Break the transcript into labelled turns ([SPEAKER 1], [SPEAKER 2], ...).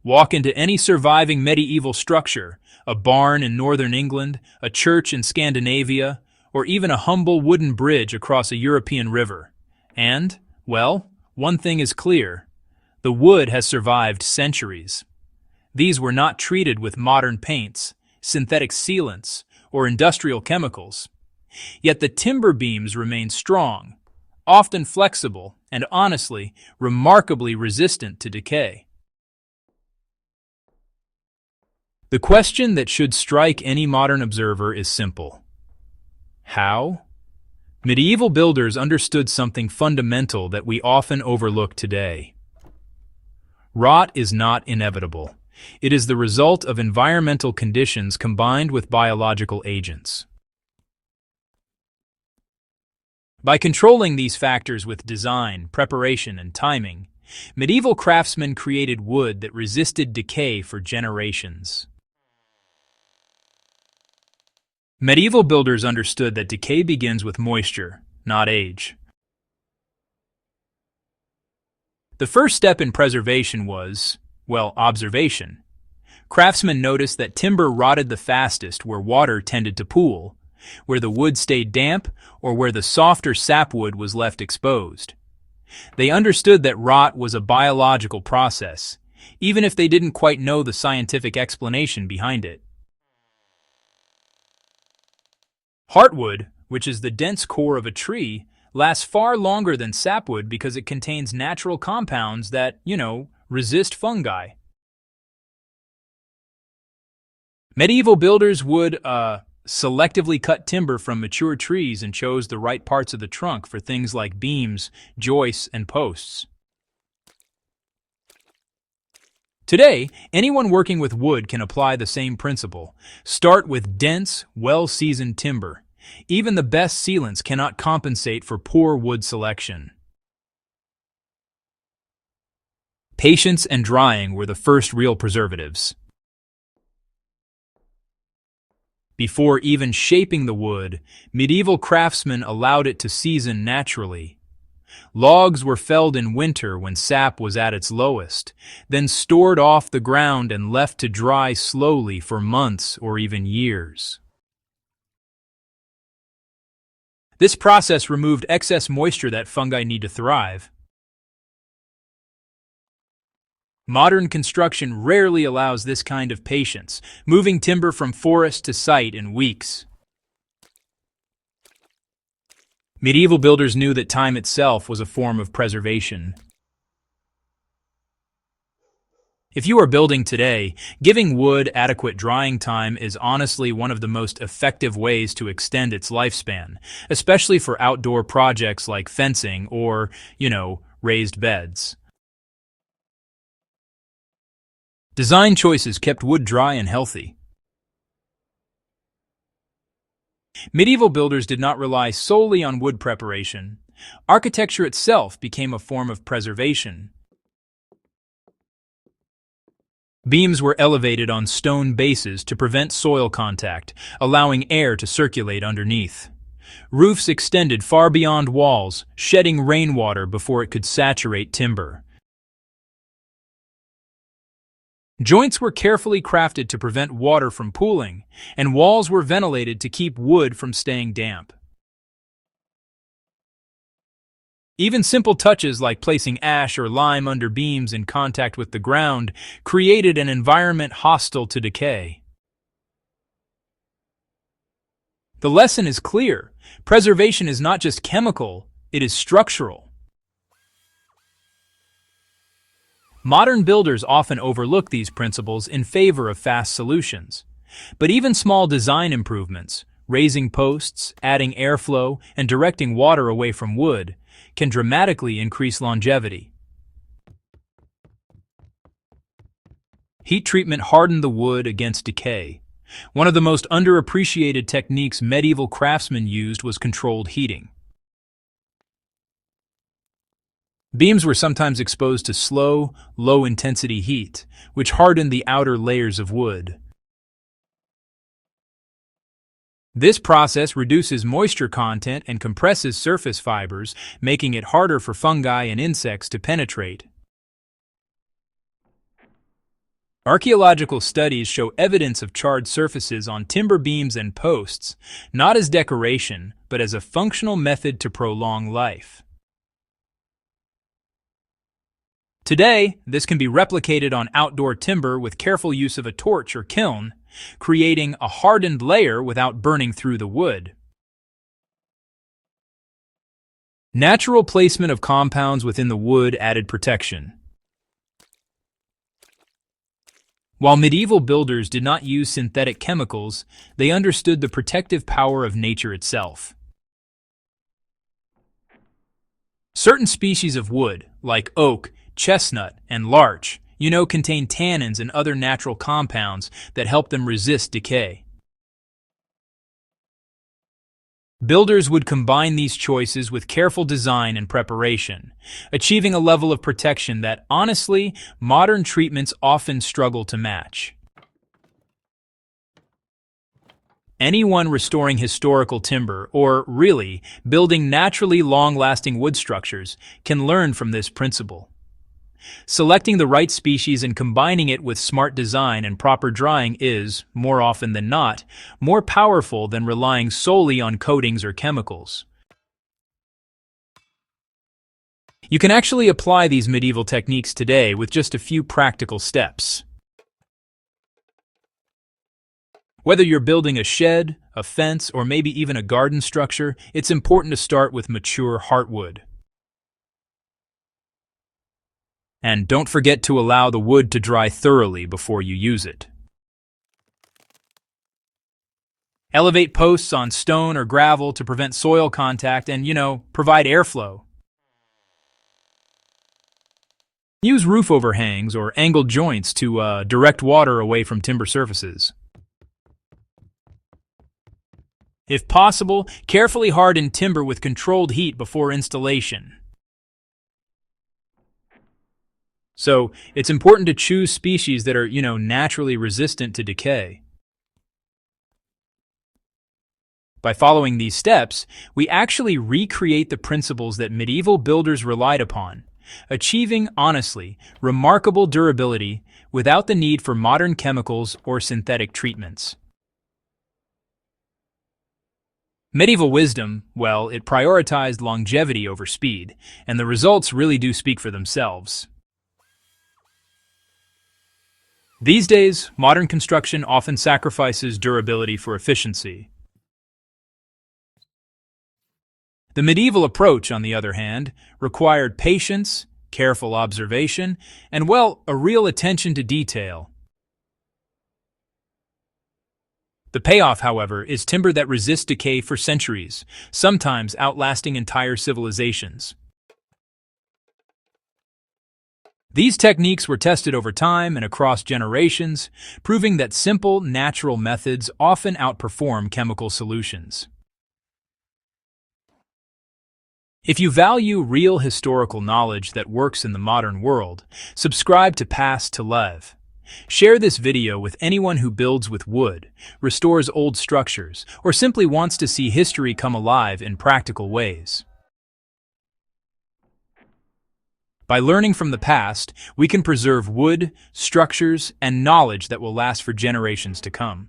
[SPEAKER 1] Walk into any surviving medieval structure, a barn in northern England, a church in Scandinavia, or even a humble wooden bridge across a European river. And, well, one thing is clear. The wood has survived centuries. These were not treated with modern paints, synthetic sealants, or industrial chemicals. Yet the timber beams remain strong, often flexible, and honestly, remarkably resistant to decay. The question that should strike any modern observer is simple. How? Medieval builders understood something fundamental that we often overlook today. Rot is not inevitable. It is the result of environmental conditions combined with biological agents. By controlling these factors with design, preparation, and timing, medieval craftsmen created wood that resisted decay for generations. Medieval builders understood that decay begins with moisture, not age. The first step in preservation was, well, observation. Craftsmen noticed that timber rotted the fastest where water tended to pool, where the wood stayed damp, or where the softer sapwood was left exposed. They understood that rot was a biological process, even if they didn't quite know the scientific explanation behind it. Heartwood, which is the dense core of a tree, lasts far longer than sapwood because it contains natural compounds that, resist fungi. Medieval builders would, selectively cut timber from mature trees and chose the right parts of the trunk for things like beams, joists, and posts. Today, anyone working with wood can apply the same principle. Start with dense, well-seasoned timber. Even the best sealants cannot compensate for poor wood selection. Patience and drying were the first real preservatives. Before even shaping the wood, medieval craftsmen allowed it to season naturally. Logs were felled in winter when sap was at its lowest, then stored off the ground and left to dry slowly for months or even years. This process removed excess moisture that fungi need to thrive. Modern construction rarely allows this kind of patience, moving timber from forest to site in weeks. Medieval builders knew that time itself was a form of preservation. If you are building today, giving wood adequate drying time is honestly one of the most effective ways to extend its lifespan, especially for outdoor projects like fencing or, raised beds. Design choices kept wood dry and healthy. Medieval builders did not rely solely on wood preparation. Architecture itself became a form of preservation. Beams were elevated on stone bases to prevent soil contact, allowing air to circulate underneath. Roofs extended far beyond walls, shedding rainwater before it could saturate timber. Joints were carefully crafted to prevent water from pooling, and walls were ventilated to keep wood from staying damp. Even simple touches like placing ash or lime under beams in contact with the ground created an environment hostile to decay. The lesson is clear. Preservation is not just chemical, it is structural. Modern builders often overlook these principles in favor of fast solutions. But even small design improvements, raising posts, adding airflow, and directing water away from wood, can dramatically increase longevity. Heat treatment hardened the wood against decay. One of the most underappreciated techniques medieval craftsmen used was controlled heating. Beams were sometimes exposed to slow, low-intensity heat, which hardened the outer layers of wood. This process reduces moisture content and compresses surface fibers, making it harder for fungi and insects to penetrate. Archaeological studies show evidence of charred surfaces on timber beams and posts, not as decoration, but as a functional method to prolong life. Today, this can be replicated on outdoor timber with careful use of a torch or kiln, creating a hardened layer without burning through the wood. Natural placement of compounds within the wood added protection. While medieval builders did not use synthetic chemicals, they understood the protective power of nature itself. Certain species of wood, like oak, chestnut, and larch, contain tannins and other natural compounds that help them resist decay. Builders would combine these choices with careful design and preparation, achieving a level of protection that, honestly, modern treatments often struggle to match. Anyone restoring historical timber, or really, building naturally long-lasting wood structures, can learn from this principle. Selecting the right species and combining it with smart design and proper drying is, more often than not, more powerful than relying solely on coatings or chemicals. You can actually apply these medieval techniques today with just a few practical steps. Whether you're building a shed, a fence, or maybe even a garden structure, it's important to start with mature heartwood. And don't forget to allow the wood to dry thoroughly before you use it. Elevate posts on stone or gravel to prevent soil contact and, provide airflow. Use roof overhangs or angled joints to direct water away from timber surfaces. If possible, carefully harden timber with controlled heat before installation. So, it's important to choose species that are, naturally resistant to decay. By following these steps, we actually recreate the principles that medieval builders relied upon, achieving, honestly, remarkable durability without the need for modern chemicals or synthetic treatments. Medieval wisdom, well, it prioritized longevity over speed, and the results really do speak for themselves. These days, modern construction often sacrifices durability for efficiency. The medieval approach, on the other hand, required patience, careful observation, and, a real attention to detail. The payoff, however, is timber that resists decay for centuries, sometimes outlasting entire civilizations. These techniques were tested over time and across generations, proving that simple, natural methods often outperform chemical solutions. If you value real historical knowledge that works in the modern world, subscribe to Past to Live. Share this video with anyone who builds with wood, restores old structures, or simply wants to see history come alive in practical ways. By learning from the past, we can preserve wood, structures, and knowledge that will last for generations to come.